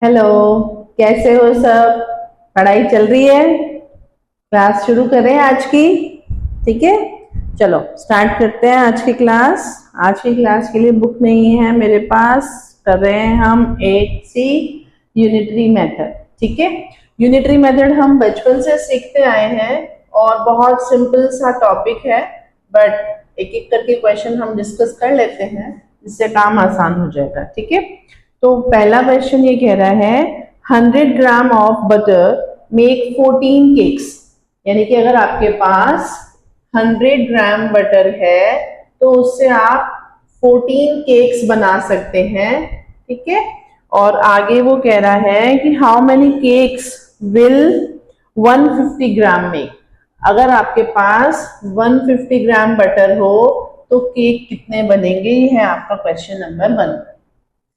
Hello, कैसे हो सब? पढ़ाई चल रही है? क्लास शुरू करें आज की? ठीक है, चलो स्टार्ट करते हैं आज की क्लास। आज की क्लास के लिए बुक नहीं है मेरे पास। कर रहे हैं हम 8C यूनिटरी मेथड। ठीक है, यूनिटरी मेथड हम बचपन से सीखते आए हैं और बहुत सिंपल सा टॉपिक है, बट एक एक करके क्वेश्चन हम डिस्कस कर लेते हैं जिससे काम आसान हो जाएगा। ठीक है, तो पहला क्वेश्चन ये कह रहा है 100 ग्राम ऑफ बटर मेक 14 केक्स। यानी कि अगर आपके पास 100 ग्राम बटर है तो उससे आप 14 केक्स बना सकते हैं। ठीक है, और आगे वो कह रहा है कि how many cakes will 150 gram make. अगर आपके पास 150 ग्राम बटर हो तो केक कितने बनेंगे, ये है आपका क्वेश्चन नंबर 1।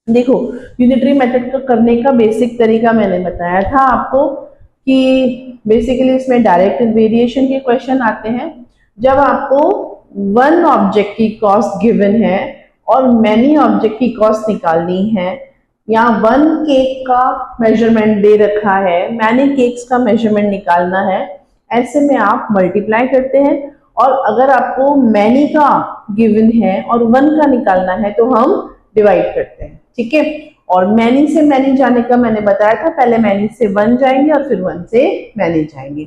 देखो, यूनिटरी मेथड का करने का बेसिक तरीका मैंने बताया था आपको कि बेसिकली इसमें डायरेक्ट वेरिएशन के क्वेश्चन आते हैं जब आपको वन ऑब्जेक्ट की कॉस्ट गिवन है और मैनी ऑब्जेक्ट की कॉस्ट निकालनी है, या वन केक का मेजरमेंट दे रखा है, मैनी केक्स का मेजरमेंट निकालना है। ऐसे में आप मल्टीप्लाई करते हैं, और अगर आपको मैनी का गिवन है और वन का निकालना है तो हम डिवाइड करते हैं। ठीक है, और मैनी से मैनी जाने का मैंने बताया था, पहले मैनी से वन जाएंगे और फिर वन से मैनी जाएंगे।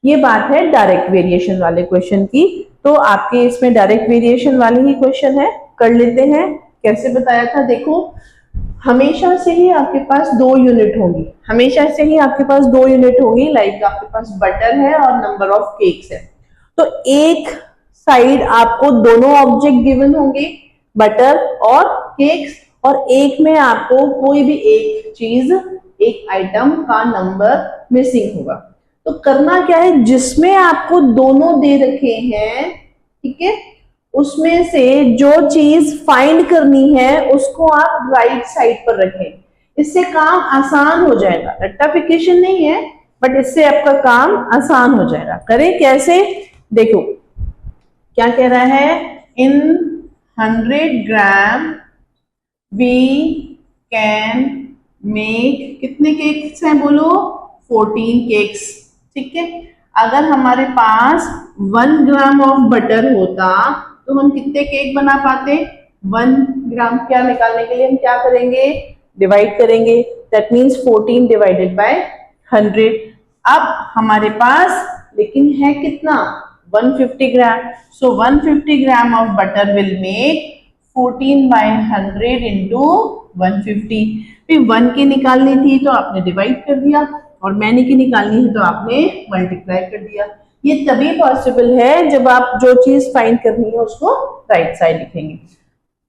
ये बात है डायरेक्ट वेरिएशन वाले क्वेश्चन की। तो आपके इसमें डायरेक्ट वेरिएशन वाले ही क्वेश्चन है, कर लेते हैं। कैसे बताया था, देखो हमेशा से ही आपके पास 2 यूनिट होंगी, हमेशा से ही आपके पास 2 यूनिट होगी। लाइक आपके पास बटर है और नंबर ऑफ केक्स है, तो एक साइड आपको दोनों ऑब्जेक्ट गिवन होंगे, बटर और केक्स, और एक में आपको कोई भी एक चीज, एक आइटम का नंबर मिसिंग होगा। तो करना क्या है, जिसमें आपको दोनों दे रखे हैं, ठीक है, उसमें से जो चीज फाइंड करनी है उसको आप राइट साइड पर रखें। इससे काम आसान हो जाएगा, रट्टाफिकेशन नहीं है, बट इससे आपका काम आसान हो जाएगा। करें कैसे, देखो क्या कह रहा है, इन 100 ग्राम वी कैन मेक, कितने केक्स हैं बोलो, 14 केक्स। ठीक है, अगर हमारे पास 1 ग्राम ऑफ बटर होता तो हम कितने केक बना पाते, 1 ग्राम क्या निकालने के लिए हम क्या करेंगे, डिवाइड करेंगे। That means 14 divided by 100। अब हमारे पास लेकिन है कितना, 150 gram. So 150 gram of butter will make 14 by 100 into 150। फिर 1 की निकालनी थी तो आपने डिवाइड कर दिया, और मैनी की निकालनी है तो आपने मल्टीप्लाई कर दिया। ये तभी पॉसिबल है जब आप जो चीज फाइंड करनी है उसको राइट साइड लिखेंगे।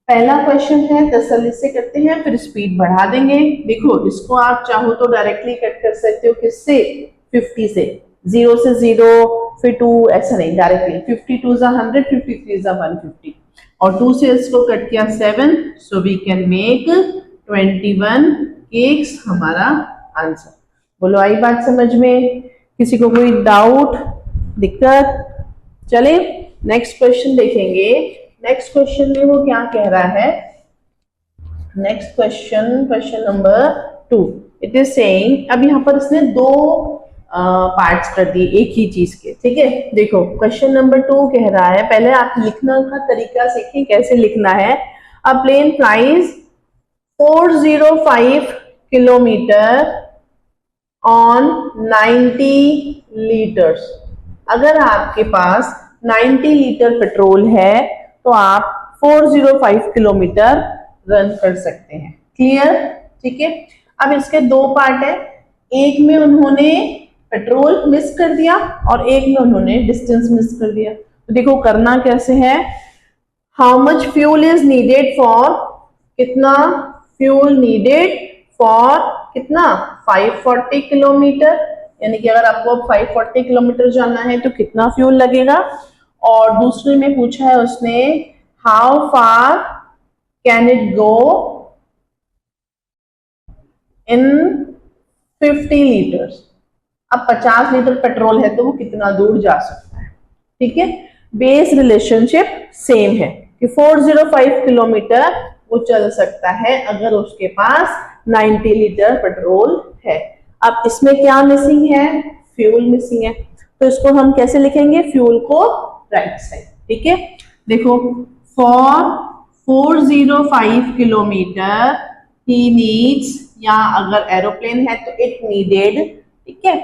पहला क्वेश्चन है, तसल्ली से करते हैं, फिर स्पीड बढ़ा देंगे। देखो इसको आप चाहो तो डायरेक्टली कट कर सकते हो, किससे, 50 से, 0 से 0 फिर 2, ऐसा नहीं, डायरेक्टली 52 जा 100, 53 जा 150, और 2 से इसको कट किया 7, so we can make 21 cakes, हमारा आंसर। बोलो आई बात समझ में? किसी को कोई डाउट, दिक्कत? चले नेक्स्ट क्वेश्चन देखेंगे। नेक्स्ट क्वेश्चन में वो क्या कह रहा है, next question, question number 2, it is saying, अब यहाँ पर इसने 2 पार्ट्स कर दिए एक ही चीज के। ठीक है, देखो क्वेश्चन नंबर 2 कह रहा है, पहले आप लिखना का तरीका सीखें कैसे लिखना है। A plane flies 405 kilometre on 90 litres. अगर आपके पास 90 लीटर पेट्रोल है तो आप 405 किलोमीटर रन कर सकते हैं। क्लियर? ठीक है, अब इसके 2 पार्ट है, एक में उन्होंने पेट्रोल मिस कर दिया और एक में उन्होंने डिस्टेंस मिस कर दिया। तो देखो करना कैसे है, how much fuel is needed for, कितना फ्यूल नीडेड फॉर, कितना 540 किलोमीटर, यानी कि अगर आपको 540 किलोमीटर जाना है तो कितना फ्यूल लगेगा। और दूसरे में पूछा है उसने, how far can it go in 50 litres. अब 50 लीटर पेट्रोल है तो वो कितना दूर जा सकता है। ठीक है, बेस रिलेशनशिप सेम है कि 405 किलोमीटर वो चल सकता है अगर उसके पास 90 लीटर पेट्रोल है। अब इसमें क्या मिसिंग है, फ्यूल मिसिंग है, तो इसको हम कैसे लिखेंगे, फ्यूल को राइट साइड, ठीक है। देखो फॉर 405 किलोमीटर ही नीड्स, या अगर एरोप्लेन है तो इट नीडेड, ठीक है,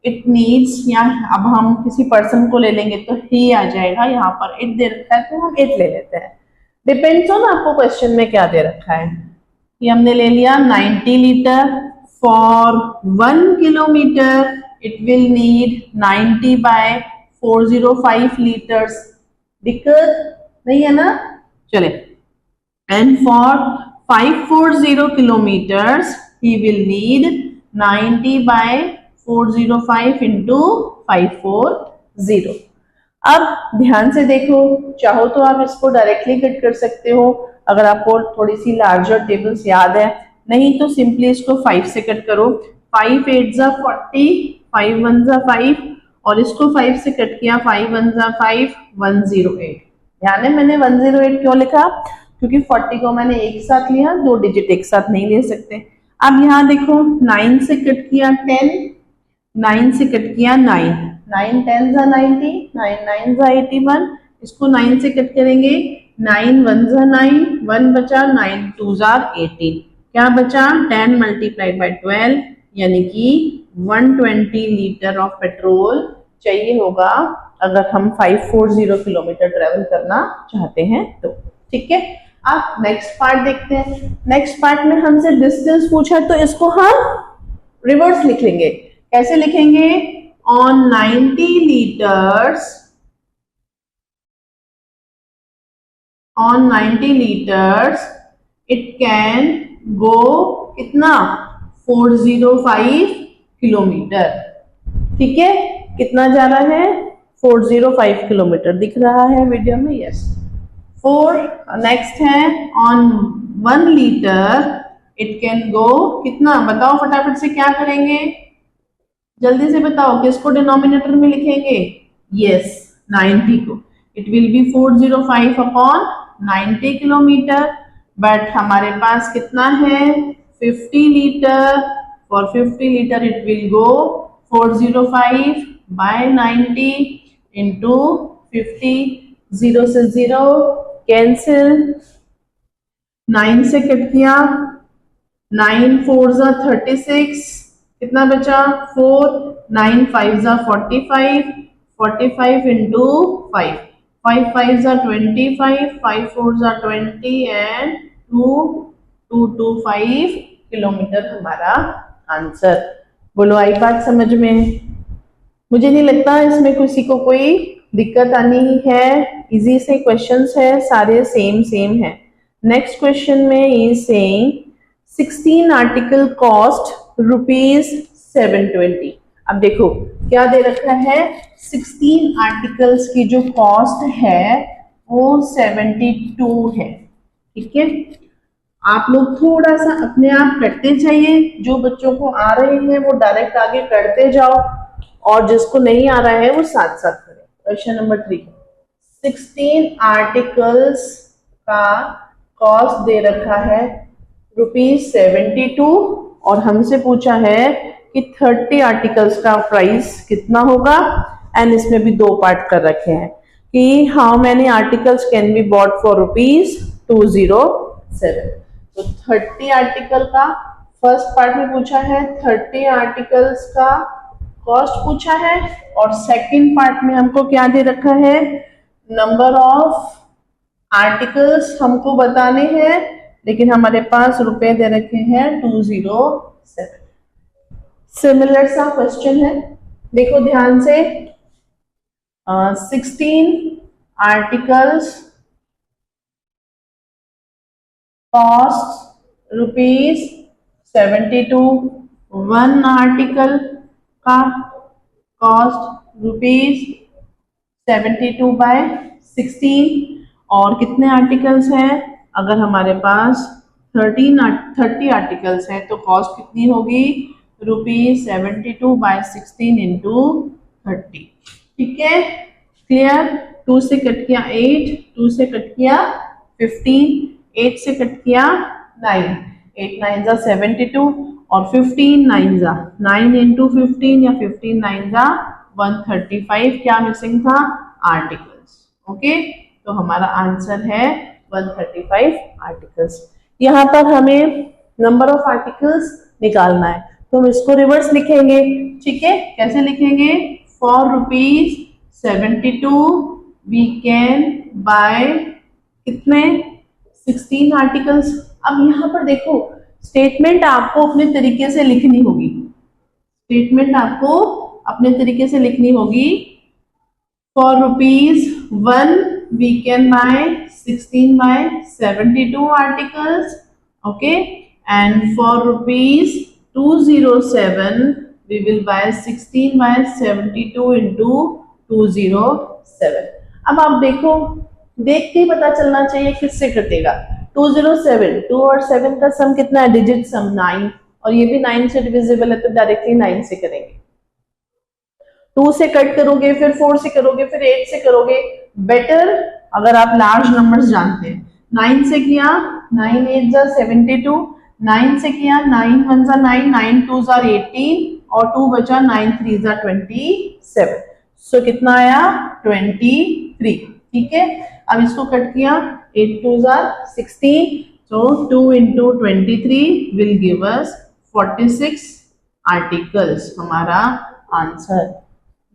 इट नीड्स, या अब हम किसी पर्सन को ले लेंगे तो ही आ जाएगा, यहाँ पर इट दे रखा है तो हम इट ले लेते हैं, डिपेंड्स ऑन आपको क्वेश्चन में क्या दे रखा है। ये हमने ले लिया 90 litre, for 1 kilometre it will need 90 by 405 litres, दिक्कत नहीं है ना, चले। And for 540 kilometres he will need 90 by 405 into 540। अब ध्यान से देखो, चाहो तो आप इसको डायरेक्टली कट कर सकते हो अगर आपको थोड़ी सी लार्जर टेबल्स याद है, नहीं तो सिंपली इसको 5 से कट करो। 5 8 जा 40, 5 1 जा 5, और इसको 5 से कट किया, 5 1 जा 5, 108। ध्यान है मैंने 108 क्यों लिखा, क्योंकि 40 को मैंने एक साथ लिया, 2 डिजिट एक साथ नहीं ले सकते। अब यहाँ देखो 9 से कट किया 10, 9 से कट किया 9, 9 10 जा 90, 9 9 जा 81, इसको 9 से कट करेंगे, 9 1 जा 9, 1 बचा, 9 2 जा 18, क्या बचा 10 मल्टीप्लाइड बाय 12, यानी कि 120 लीटर ऑफ पेट्रोल चाहिए होगा अगर हम 540 किलोमीटर ट्रेवल करना चाहते हैं तो, ठीक है। अब नेक्स्ट पार्ट देखते हैं। नेक्स्ट पार्ट में हमसे डिस्टेंस पूछा तो इसको हम रिवर्स लिख लेंगे। कैसे लिखेंगे, on 90 litres, on 90 liters it can go कितना 405 किलोमीटर, ठीक है, कितना जा रहा है 405 किलोमीटर, दिख रहा है वीडियो में, यस। 4 नेक्स्ट है on 1 litre it can go कितना, बताओ फटाफट से, क्या करेंगे जल्दी से बताओ, किसको डिनोमिनेटर में लिखेंगे, यस 90 को, it will be 405 upon 90 kilometre, but हमारे पास कितना है 50 litre, for 50 litre it will go 405 by 90 into 50, 0 से 0 कैंसिल, 9 से कट किया, 9 4 जा 36, कितना बचा 4, 9 5 जा 45, 45 इंटू 5, 5 5 जा 25, 5 4 जा 20 एंड 225 किलोमीटर हमारा आंसर। बोलो आई बात समझ में? मुझे नहीं लगता इसमें किसी को कोई दिक्कत आनी ही है, इजी से क्वेश्चंस है, सारे सेम है। नेक्स्ट क्वेश्चन में इज सेइंग 16 आर्टिकल कॉस्ट ₹720। अब देखो क्या दे रखा है, 16 आर्टिकल्स की जो कॉस्ट है वो 72 है, ठीक है। आप लोग थोड़ा सा अपने आप करते जाइए, जो बच्चों को आ रहे हैं वो डायरेक्ट आगे करते जाओ, और जिसको नहीं आ रहा है वो साथ साथ करें। क्वेश्चन नंबर 3, 16 आर्टिकल्स का कॉस्ट दे रखा है ₹72, और हमसे पूछा है कि 30 आर्टिकल्स का प्राइस कितना होगा, एंड इसमें भी 2 पार्ट कर रखे हैं कि how many articles can be bought for ₹207। तो 30 आर्टिकल का फर्स्ट पार्ट में पूछा है, 30 आर्टिकल्स का कॉस्ट पूछा है, और सेकंड पार्ट में हमको क्या दे रखा है, नंबर ऑफ आर्टिकल्स हमको बताने हैं, लेकिन हमारे पास रुपए दे रखे हैं 207। सिमिलर सा क्वेश्चन है, देखो ध्यान से, 16 आर्टिकल्स कॉस्ट ₹72, 1 आर्टिकल का कॉस्ट ₹72 बाय 16, और कितने आर्टिकल्स हैं, अगर हमारे पास 30 आर्टिकल्स हैं तो कॉस्ट कितनी होगी, ₹72 बाय 16 इंटू 30, ठीक है, क्लियर। 2 से कट किया 8, 2 से कट किया 15, 8 से कट किया 9, 8 9 जा 72 और 15 9 जा 9 इंटू 15 या 15 9 जा 135। क्या मिसिंग था? आर्टिकल्स। ओके, तो हमारा आंसर है 135 आर्टिकल्स। यहाँ पर हमें नंबर ऑफ आर्टिकल्स निकालना है, तो हम इसको रिवर्स लिखेंगे। ठीक है, कैसे लिखेंगे? फॉर ₹72 वी कैन बाय कितने? 16 आर्टिकल्स। अब यहाँ पर देखो, स्टेटमेंट आपको अपने तरीके से लिखनी होगी। स्टेटमेंट आपको अपने तरीके से लिखनी होगी। For ₹1 we can buy 16 by 72 articles. Okay, and for ₹207 we will buy 16 by 72 into 207। अब आप देखो, देख के ही पता चलना चाहिए किससे कटेगा। 207, 2 और 7 का सम कितना है? डिजिट सम 9, और ये भी 9 से डिविजिबल है, तो डायरेक्टली 9 से करेंगे। 2 से कट करोगे, फिर 4 से करोगे, फिर 8 से करोगे। बेटर अगर आप लार्ज नंबर्स जानते हैं। 9 से किया 9 8 जा 72, 9 से किया 9 1 जा 9, 9 2 जा 18 और 2 बचा 9 3 जा 27। सो कितना आया? 23। ठीक है, अब इसको कट किया 8 2 जा 16, so 2 into 23 will give us 46 articles। हमारा आंसर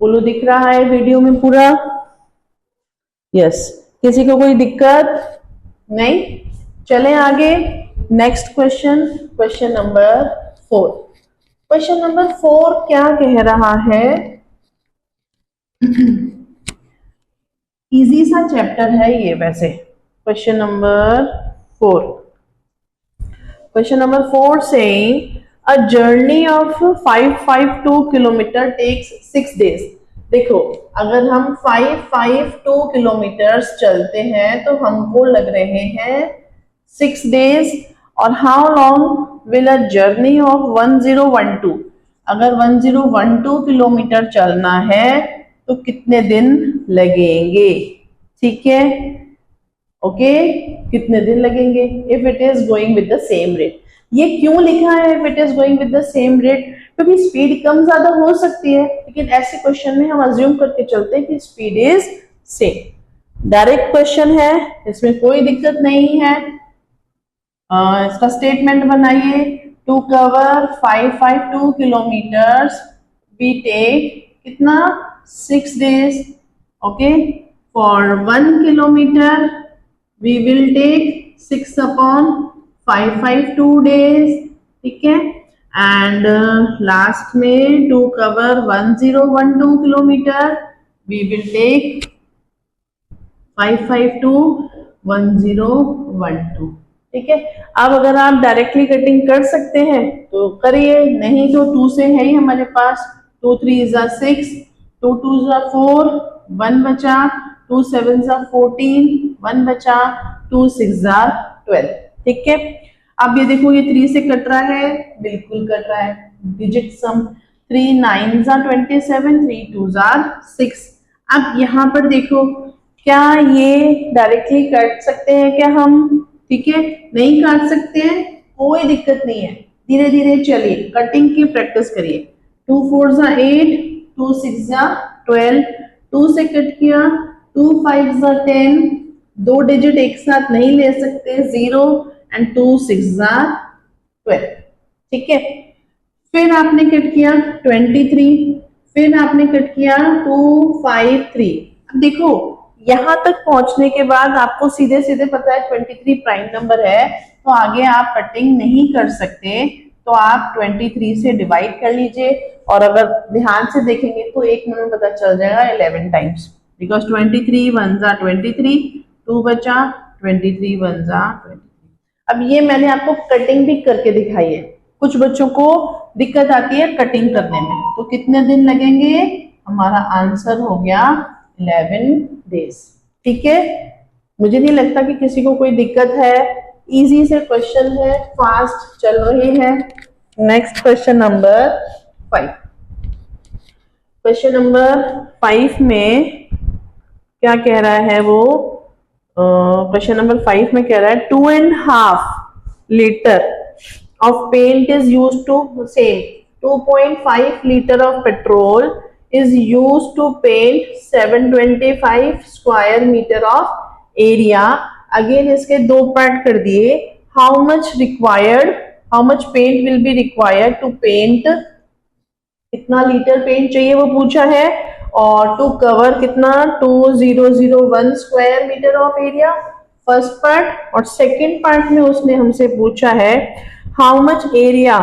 बोलो, दिख रहा है वीडियो में पूरा? यस। किसी को कोई दिक्कत नहीं? चलें आगे। Next question, question number 4। Question number 4 क्या कह रहा है? इजी सा चैप्टर है ये वैसे। Question number 4, question number 4 saying a journey of 552 kilometre takes 6 days। देखो, अगर हम 552 किलोमीटर्स चलते हैं तो हमको लग रहे हैं 6 days। और how long will a journey of 1012, अगर 1012 किलोमीटर चलना है तो कितने दिन लगेंगे? ठीक है, ओके, कितने दिन लगेंगे? If it is going with the same rate. ये क्यों लिखा है if it is going with the same rate? क्योंकि स्पीड कम ज्यादा हो सकती है, लेकिन ऐसे क्वेश्चन में हम अज्यूम करके चलते हैं कि speed is same. Direct question है, इसमें कोई दिक्कत नहीं है। इसका स्टेटमेंट बनाइए। To cover 552 kilometres we take कितना? 6 days। Okay, for 1 kilometre we will take 6 upon 552 days। ठीक है, एंड लास्ट में to cover 1012 kilometre we will take 552 1012। ठीक है, अब अगर आप डायरेक्टली कटिंग कर सकते हैं तो करिए, नहीं तो 2 से है ही हमारे पास। 2 3 जा 6, 2 2 जा 4, 1 बचा, 2 7 जा 14, 1 बचा, 2 6 जा 12। ठीक है, अब ये देखो, ये 3 से कट रहा है, बिल्कुल कट रहा है। डिजिट सम 3 9 जा 27, 3 2 जा 6। अब यहाँ पर देखो, क्या ये डायरेक्टली काट सकते हैं क्या हम? ठीक है, नहीं काट सकते हैं, कोई दिक्कत नहीं है। धीरे धीरे चलिए, कटिंग की प्रैक्टिस करिए। 2 4 जा 8, 2 6 जा 12, 2 से कट किया 2 5 जा 10, 2 डिजिट एक साथ नहीं ले सकते, 0 एंड 2 6 जा 12। ठीक है, फिर आपने कट किया 23, फिर आपने कट किया 2 5 3। अब देखो, यहां तक पहुंचने के बाद आपको सीधे सीधे पता है 23 प्राइम नंबर है, तो आगे आप कटिंग नहीं कर सकते, तो आप 23 से डिवाइड कर लीजिए। और अगर ध्यान से देखेंगे तो एक मिनट में पता चल जाएगा 11 टाइम्स, बिकॉज 23 1 जा 23, 2 बचा, 23 1 जा 23। अब ये मैंने आपको कटिंग भी करके दिखाई है। कुछ बच्चों को दिक्कत आती है कटिंग करने में, तो कितने दिन लगेंगे? हमारा आंसर हो गया 11 days। ठीक है, मुझे नहीं लगता कि किसी को कोई दिक्कत है। इजी से क्वेश्चन है, फास्ट चल रही है। Next question number 5। Question number 5 में क्या कह रहा है वो? क्वेश्चन नंबर 5 में कह रहा है 2.5 litre of paint is used to same 2.5 liter of petrol is used to paint 725 square meter of area. Again इसके दो पार्ट कर दिए. How much required, how much paint will be required to paint, कितना litre paint चाहिए वो पूछा है, और टू कवर कितना 2001 square metre of area first part. और सेकंड पार्ट में उसने हमसे पूछा है how much area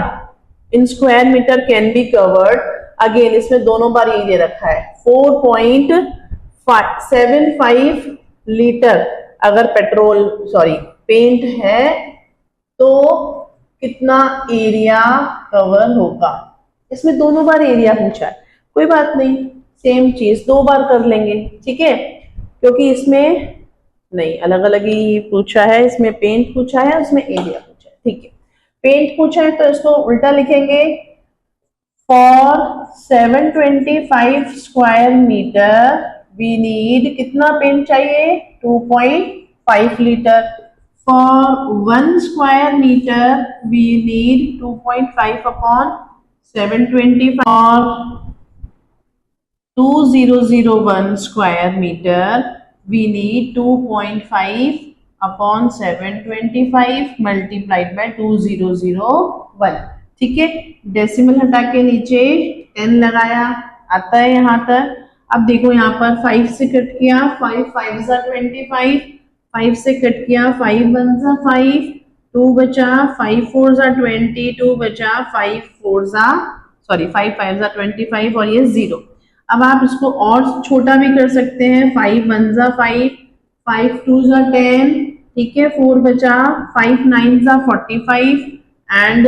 in square metre can be covered. Again इसमें दोनों बार ये दे रखा है 4.75 लीटर अगर पेट्रोल पेंट है तो कितना एरिया कवर होगा. इसमें दोनों बार एरिया पूछा है, कोई बात नहीं, सेम चीज दो बार कर लेंगे, ठीक है, क्योंकि इसमें नहीं अलग अलग ही पूछा है. इसमें पेंट पूछा है, उसमें एरिया पूछा है, ठीक है. पेंट पूछा है तो इसको उल्टा लिखेंगे. For 725 square metre we need, कितना पेंट चाहिए 2.5 litre. For 1 square metre we need 2.5 upon 725. और 2001 square metre we need 2.5 upon 725 multiplied by 2001. ठीक है, डेसिमल हटा के नीचे 10 लगाया, आता है यहाँ तक. अब देखो यहाँ पर 5 से कट किया, 5 5 ज़ा 25, 5 से कट किया 5 1 ज़ा 5, 2 बचा, 5 4 ज़ा 20, 2 बचा, 5 5 5 ज़ा 25 और ये 0. अब आप इसको और छोटा भी कर सकते हैं. 5 1 ज़ा 5, 5 2 ज़ा 10, ठीक है, 4 बचा, 5 9 ज़ा 45 एंड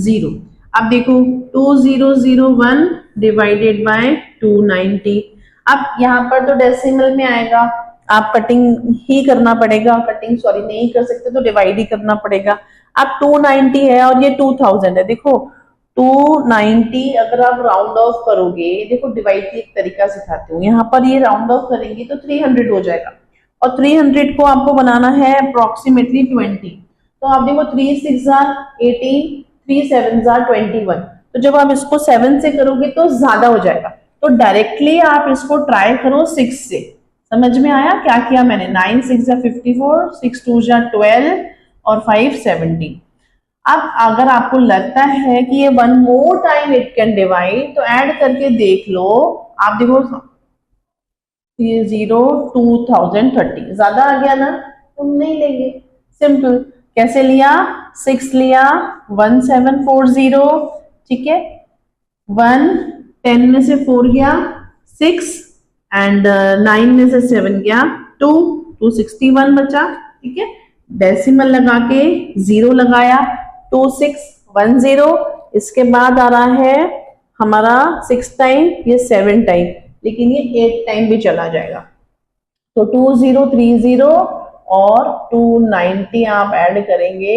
0. अब देखो 2001 डिवाइडेड बाय 290. अब यहाँ पर तो डेसिमल में आएगा, आप कटिंग ही करना पड़ेगा, कटिंग नहीं कर सकते तो डिवाइड ही करना पड़ेगा. अब 290 है और ये 2000 है. देखो 290 अगर आप राउंड ऑफ करोगे, देखो डिवाइड की एक तरीका सिखाती हूँ. यहाँ पर ये राउंड ऑफ करेंगे तो 300 हो जाएगा और 300 को आपको बनाना है अप्रोक्सीमेटली 20. तो आप देखो 3 6 ज़ा 18, 3 7 ज़ा 21. तो जब आप इसको 7 से करोगे तो ज्यादा हो जाएगा. तो डायरेक्टली आप इसको ट्राई करो 6 से. समझ में आया क्या किया मैंने? 9 6 ज़ा 54, 6 2 ज़ा 12 और 5 17. अब अगर आपको लगता है कि ये 1 more time it can divide तो ऐड करके देख लो. आप देखो ये 0 2030 ज्यादा आ गया ना, तुम नहीं लेंगे. सिंपल. कैसे लिया? 6 लिया, 1740, ठीक है, 1 10 में से 4 गया 6 एंड 9 में से 7 गया 2, 261 बचा, ठीक है. डेसिमल लगा के 0 लगाया, 2610. इसके बाद आ रहा है हमारा 6 टाइम, ये 7 टाइम, लेकिन ये 8 टाइम भी चला जाएगा. तो 2030 और 290 आप ऐड करेंगे.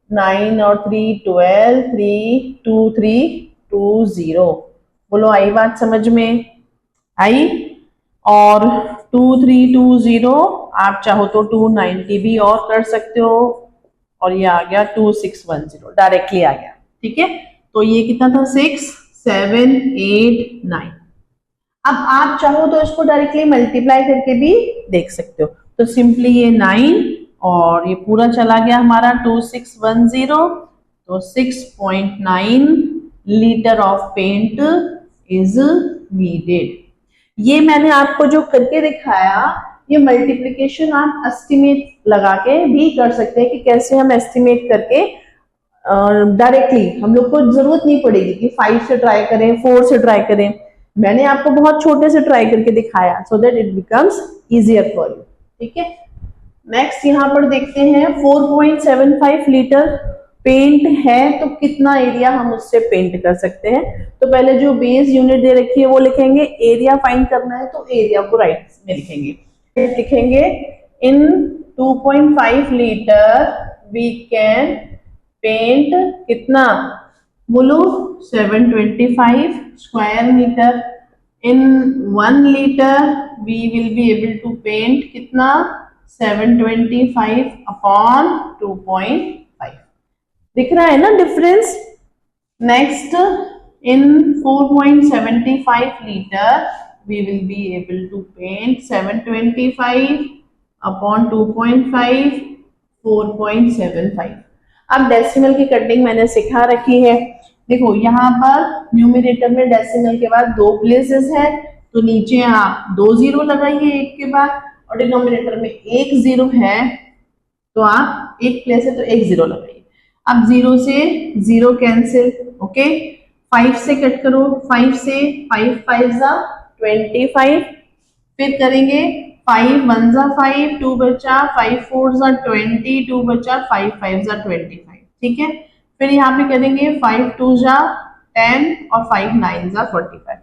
9 और 3 12, 3 2 3 2 0. बोलो आई बात समझ में? आई. और 2320 आप चाहो तो 290 भी और कर सकते हो. और ये आ गया 2610, डायरेक्टली आ गया. ठीक है, तो ये कितना था? 6 7 8 9. अब आप चाहो तो इसको डायरेक्टली मल्टीप्लाई करके भी देख सकते हो. तो सिंपली ये 9 और ये पूरा चला गया हमारा 2610. तो 6.9 litre of paint is needed. ये मैंने आपको जो करके दिखाया, ये मल्टीप्लिकेशन आप एस्टिमेट लगा के भी कर सकते हैं कि कैसे हम एस्टिमेट करके डायरेक्टली, हम लोग को जरूरत नहीं पड़ेगी कि 5 से ट्राई करें, 4 से ट्राई करें. मैंने आपको बहुत छोटे से ट्राई करके दिखाया so that it becomes easier for you. ठीक है, नेक्स्ट यहाँ पर देखते हैं 4.75 लीटर पेंट है तो कितना एरिया हम उससे पेंट कर सकते हैं. तो पहले जो बेस यूनिट दे रखी है वो लिखेंगे. एरिया फाइंड करना है तो एरिया को राइट में लिखेंगे. लिखेंगे in 2.5 litre we can paint कितना? बोलो 725 square metre. In 1 litre we will be able to paint कितना? 725 अपॉन 2.5. दिख रहा है ना difference. Next, in 4.75 liter we will be able to paint 725 upon 2.5 4.75। अब डेसिमल की कटिंग मैंने सिखा रखी है। देखो यहाँ पर न्यूमरेटर में डेसिमल के बाद 2 प्लेसेस है, तो नीचे आप 2 जीरो लगाइए एक के बाद, और डिनोमिनेटर में 1 जीरो है तो आप एक प्लेस है तो 1 जीरो लगाइए। अब 0 से 0 कैंसिल, ओके। 5 से कट करो, 5 से 5 5 जा 25, फिर करेंगे 5 1 जा 5, 2 बचा, 5 4 जा 20, 2 बचा, 5 5 जा 25, ठीक है। फिर यहाँ पे करेंगे 5 2 जा 10 और 5 9 जा 45।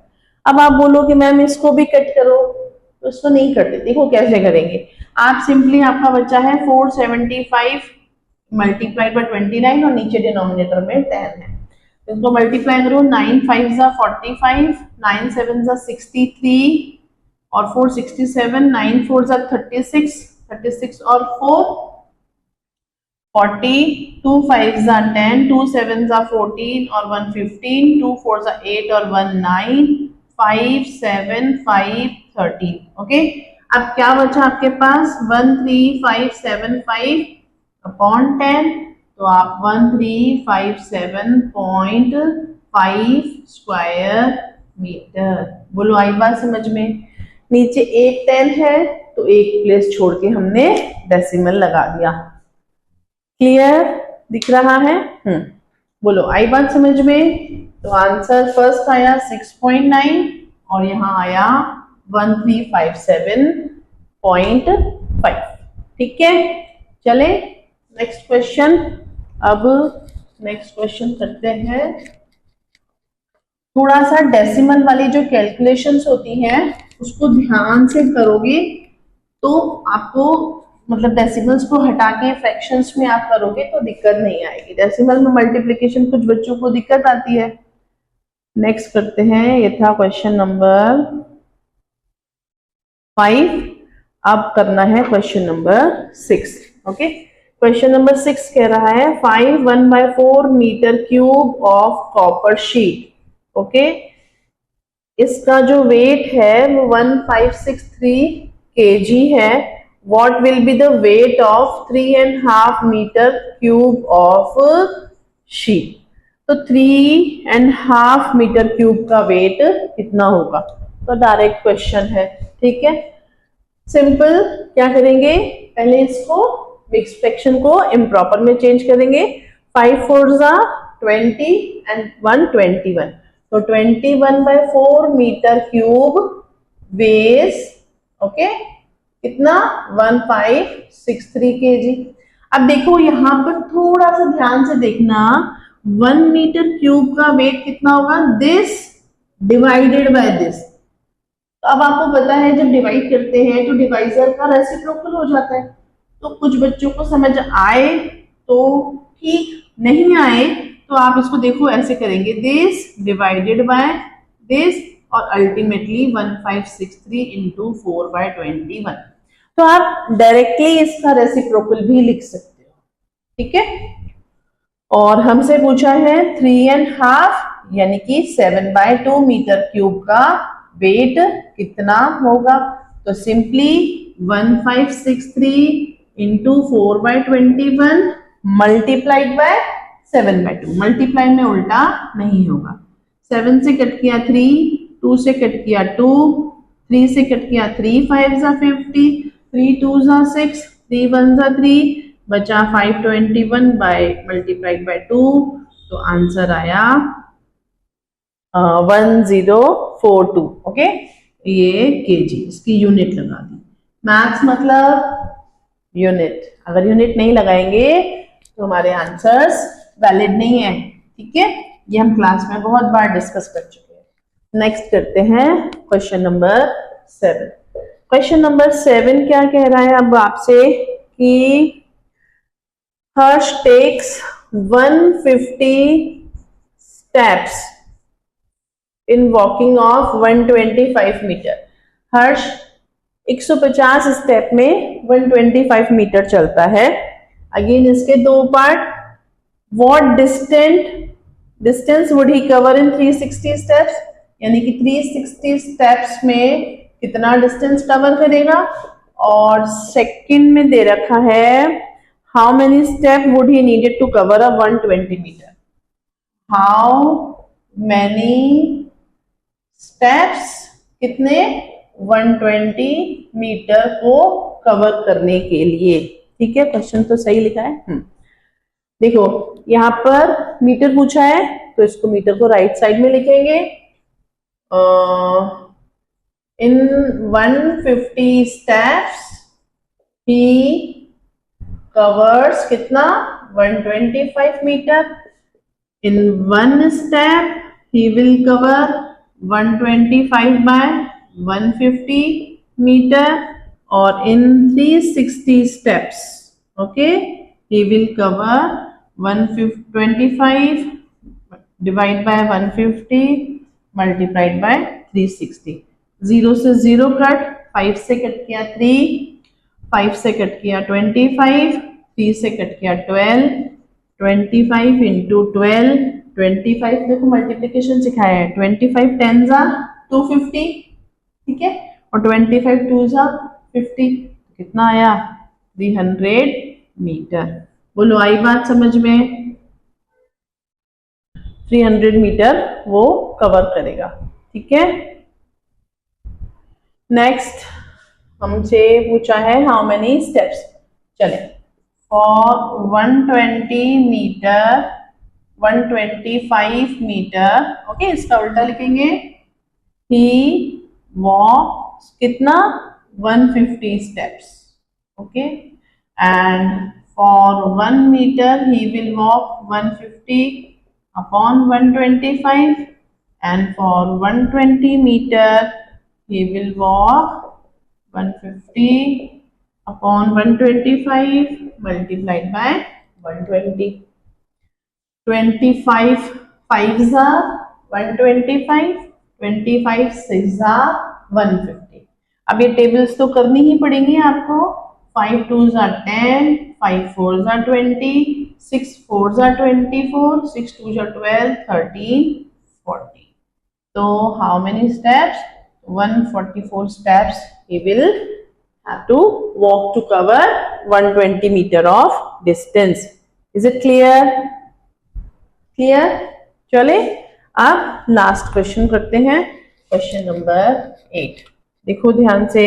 अब आप बोलो कि मैम इसको भी कट करो, तो इसको नहीं करते। देखो कैसे करेंगे, आप सिंपली, आपका बच्चा है 475 मल्टीप्लाइड बाय 29 और नीचे डिनोमिनेटर में 10 है, इसको मल्टीप्लाई करो। 9 5 जा 45, 9 7 जा 63 और 4 67, 9 4 जा 36, 36 और 4 40, 2 5 जा 10, 2 7 जा 14 और 1 15, 2 4 जा 8 और 1 9, 5 7 5 13, ओके। अब क्या बचा आपके पास, 1357.5 अपॉन 10, तो आप 1357.5 स्क्वायर मीटर। बोलो आई बात समझ में। नीचे एक 10 है तो एक प्लेस छोड़ के हमने डेसिमल लगा दिया। क्लियर दिख रहा है? बोलो आई बात समझ में। तो आंसर फर्स्ट आया 6.9 और यहाँ आया 1357.5। ठीक है, चले नेक्स्ट क्वेश्चन। अब नेक्स्ट क्वेश्चन करते हैं। थोड़ा सा डेसिमल वाली जो कैलकुलेशंस होती हैं उसको ध्यान से करोगे तो आपको, मतलब डेसिमल्स को हटा के फ्रैक्शंस में आप करोगे तो दिक्कत नहीं आएगी। डेसिमल में मल्टीप्लिकेशन कुछ बच्चों को दिक्कत आती है। नेक्स्ट करते हैं, ये था क्वेश्चन नंबर 5। अब करना है question number 6। Okay, question number 6 कह रहा है 5 1/4 metre cube of copper sheet. Okay, इसका जो वेट है वो 1563 kg है। What will be the weight of 3.5 metre cube of sheet. तो 3.5 मीटर क्यूब का वेट कितना होगा, तो डायरेक्ट क्वेश्चन है। ठीक है, सिंपल क्या करेंगे, पहले इसको मिक्स फ्रैक्शन को इम्प्रॉपर में चेंज करेंगे। 5 4 20 एंड 1 21, तो 21/4 मीटर क्यूब वेस, ओके, कितना 1563 kg। अब देखो यहाँ पर थोड़ा सा ध्यान से देखना, 1 मीटर क्यूब का वेट कितना होगा, दिस डिवाइडेड बाय दिस। तो अब आपको पता है जब डिवाइड करते हैं तो डिवाइजर का रेसिप्रोकल हो जाता है। तो कुछ बच्चों को समझ आए तो ठीक, नहीं आए तो आप इसको देखो ऐसे करेंगे, दिस डिवाइडेड बाय दिस और अल्टीमेटली 1563 इंटू 4/21। तो आप डायरेक्टली इसका रेसिप्रोकल भी लिख सकते हो। ठीक है, और हमसे पूछा है 3.5 यानी कि 7/2 मीटर क्यूब का वेट कितना होगा। तो simply 1563 into 4/21 multiplied by 7/2। Multiply में उल्टा नहीं होगा। 7 से कट किया 3, 2 से कट किया 2, 3 से कट किया 3 5 जा 50, 3 2 जा 6, 3 1 जा 3, बचा 521 बाय मल्टीप्लाइड बाय 2, तो आंसर आया 1042। ओके, ये केजी, इसकी यूनिट लगा दी। मैथ्स मतलब यूनिट, अगर यूनिट नहीं लगाएंगे तो हमारे आंसर्स वैलिड नहीं है। ठीक है, ये हम क्लास में बहुत बार डिस्कस कर चुके हैं। नेक्स्ट करते हैं क्वेश्चन नंबर 7। क्वेश्चन नंबर 7 क्या कह रहा है अब आपसे कि Harsh takes 150 steps in walking of 125 metre. Harsh 150 step में 125 मीटर चलता है। अगेन इसके दो part, what distance would he cover in 360 steps, यानी कि 360 स्टेप्स में कितना डिस्टेंस कवर करेगा। और सेकंड में दे रखा है how many step would he needed to cover a 120 metre, how many steps कितने 120 मीटर को कवर करने के लिए। ठीक है, क्वेश्चन तो सही लिखा है। देखो यहां पर मीटर पूछा है तो इसको मीटर को राइट साइड में लिखेंगे। इन 150 स्टेप्स ही कवर्स कितना 125 metre. In one step he will cover 125 by 150 metre, और in 360 steps, okay, he will cover 125 divide by 150 multiplied by 360। 0 से 0 कट, 5 से कट किया 3, 5 से कट किया 25, 3 से कट किया 12, 25 इंटू 12, 25 देखो मल्टीप्लीकेशन सिखाया है, 25 10 जा 250, ठीक है, और 25 2 जा 50, कितना आया 300 मीटर। बोलो आई बात समझ में, 300 मीटर वो कवर करेगा। ठीक है, नेक्स्ट हमसे पूछा है हाउ मेनी स्टेप्स। चले, फॉर 120 मीटर 125 मीटर, ओके, इसका उल्टा लिखेंगे, ही वॉक्स कितना 150 steps, okay, and for 1 meter he will walk 150 upon 125, and for 120 meter he will walk 150 upon 125 multiplied by 120। 25 5s are 125, 25 6s are 150। अब ये टेबल्स तो करनी ही पड़ेंगी आपको। 5 2s are 10, 5 4s are 20, 6 4s are 24, 6 2s are 12, 13 40। तो how many steps? 144 steps he will have to walk to cover 120 meter of distance। Is it clear? Clear? चले अब last question करते हैं, क्वेश्चन नंबर 8। देखो ध्यान से,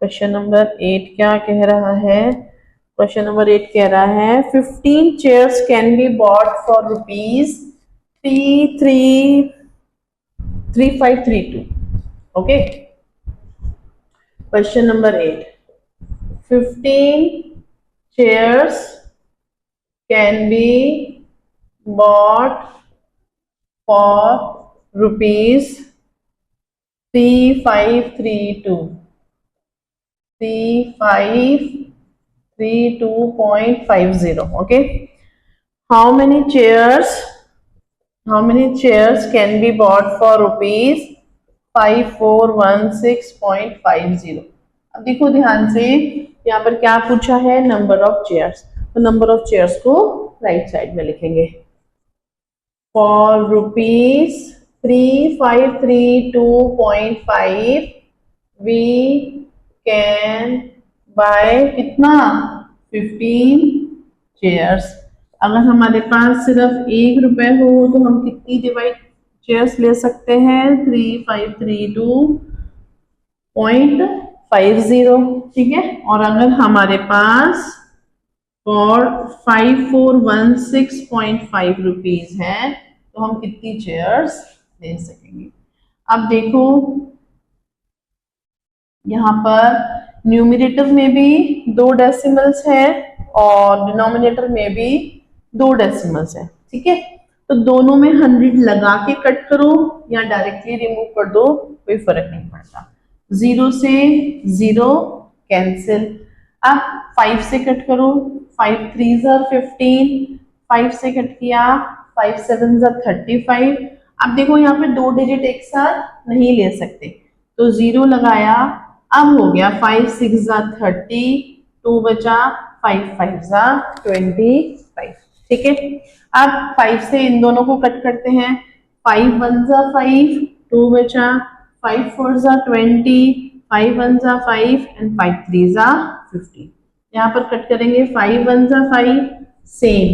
क्वेश्चन नंबर 8 क्या कह रहा है। क्वेश्चन नंबर 8 कह रहा है 15 chairs can be bought for rupees 3532। Okay, question number 8, 15 chairs can be bought for rupees 3532, 3532.50, okay, how many chairs can be bought for rupees 5416.50। अब देखो ध्यान से, यहाँ पर क्या पूछा है, नंबर ऑफ चेयर्स, तो नंबर ऑफ चेयर्स को राइट साइड में लिखेंगे। For rupees 3532.5 we can buy कितना 15 चेयर्स। अगर हमारे पास सिर्फ 1 रुपए हो तो हम कितनी डिवाइड चेयर्स ले सकते हैं 3532.50, ठीक है। और अगर हमारे पास और 5416.5 रुपीज है तो हम कितनी चेयर्स ले सकेंगे। अब देखो यहाँ पर न्यूमरेटर में भी 2 डेसिमल्स है और डिनोमिनेटर में भी 2 डेसिमल्स है, ठीक है। तो दोनों में 100 लगा के कट करो या डायरेक्टली रिमूव कर दो, कोई फर्क नहीं पड़ता। 0 से 0 कैंसिल। अब 5 से कट करो, 5 3s are 15, 5 से कट किया, 5 7s are 35। अब देखो यहाँ पे 2 डिजिट एक साथ नहीं ले सकते तो 0 लगाया, अब हो गया 5 6s are 30, 2 बचा, 5 5s are 25, ठीक है। अब 5 से इन दोनों को कट करते हैं। 5 1 जा 5, 2 बचा, 5 4 जा 20, 5 1 जा 5 एंड 5 3 जा 15। यहाँ पर कट करेंगे 5 1 जा 5, सेम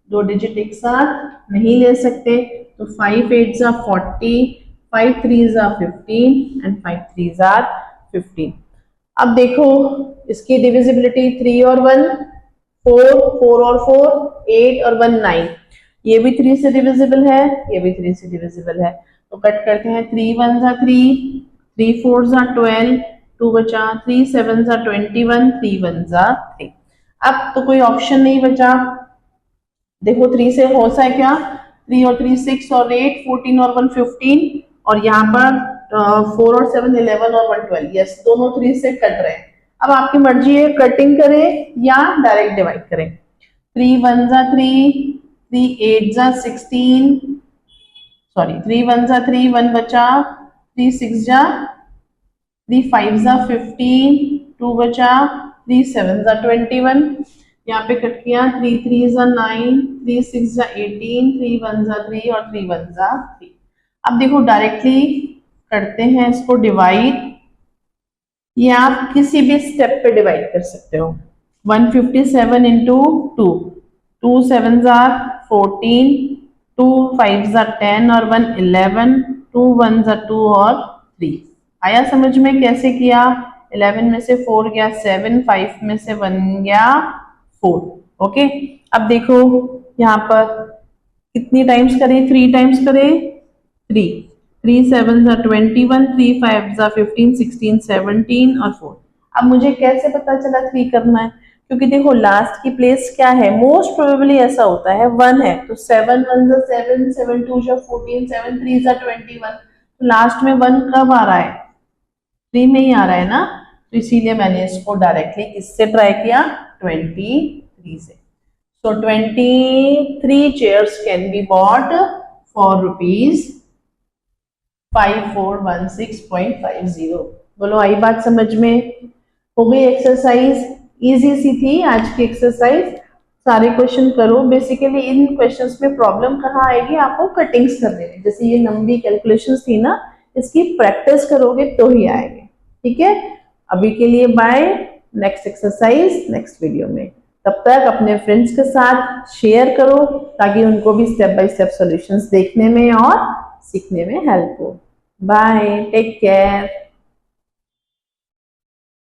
2 डिजिट एक साथ नहीं ले सकते, तो 5 8 जा 40, 5 3 जा 15 एंड 5 3 जा 15। अब देखो इसकी डिविजिबिलिटी 3 और 1 4, 4 और 4 8 और 1 9, ये भी 3 से डिविजिबल है, ये भी 3 से डिविजिबल है, तो कट करते हैं। 3 1 जा 3, 3 4 जा 12, 2 बचा, 3 7 जा 21, 3 1 जा 3। अब तो कोई ऑप्शन नहीं बचा। देखो 3 से हो सा है क्या, 3 और 3 6 और 8 14 और 1 15, और यहाँ पर 4 और 7 11 और 1 12, यस दोनों 3 से कट रहे हैं। अब आपकी मर्जी है कटिंग करें या डायरेक्ट डिवाइड करें। 3 1 जा 3, 3 8 जा 16, सॉरी 3 1 जा 3, 1 बचा, 3 6 जा 3 5 जा 15, 2 बचा, 3 7 जा 21, यहाँ पे कट किया। 3 3 जा 9, 3 6 जा 18, 3 1 जा 3 और 3 1 जा 3। अब देखो डायरेक्टली करते हैं इसको डिवाइड, ये आप किसी भी स्टेप पे डिवाइड कर सकते हो। 157 इंटू 2, 2 7 जा 14, 2 5 जा 10 और 1 11, 2 1 जा 2 और 3। आया समझ में कैसे किया? 11 में से 4 गया 7, 5 में से 1 गया 4। ओके, अब देखो यहाँ पर कितनी टाइम्स करें, 3 टाइम्स करें, 3 3 7 जा 21, 3 5 जा 15 16 17 और 4। अब मुझे कैसे पता चला 3 करना है? क्योंकि देखो लास्ट की प्लेस क्या है, मोस्ट प्रोबेबली ऐसा होता है 1 है, तो 7 1 जा 7, 7 2 जा 14, 7 3 जा 21, तो लास्ट में 1 कब आ रहा है? 3 में ही आ रहा है ना, तो इसीलिए मैंने इसको डायरेक्टली किससे ट्राई किया? 23 से। So 23 chairs can be bought for rupees 5416.50। बोलो आई बात समझ में? हो गई एक्सरसाइज, इजी सी थी आज की एक्सरसाइज। सारे क्वेश्चन करो। बेसिकली इन क्वेश्चंस में प्रॉब्लम कहाँ आएगी? आपको कटिंग्स करने में। जैसे ये लंबी कैलकुलेशंस थी ना, इसकी प्रैक्टिस करोगे तो ही आएंगे। ठीक है, अभी के लिए bye, next exercise next video में। तब तक अपने फ्रेंड्स के साथ शेयर करो ताकि उनको भी स्टेप बाय स्टेप सॉल्यूशंस देखने में और सीखने में हेल्प हो। Bye, take care.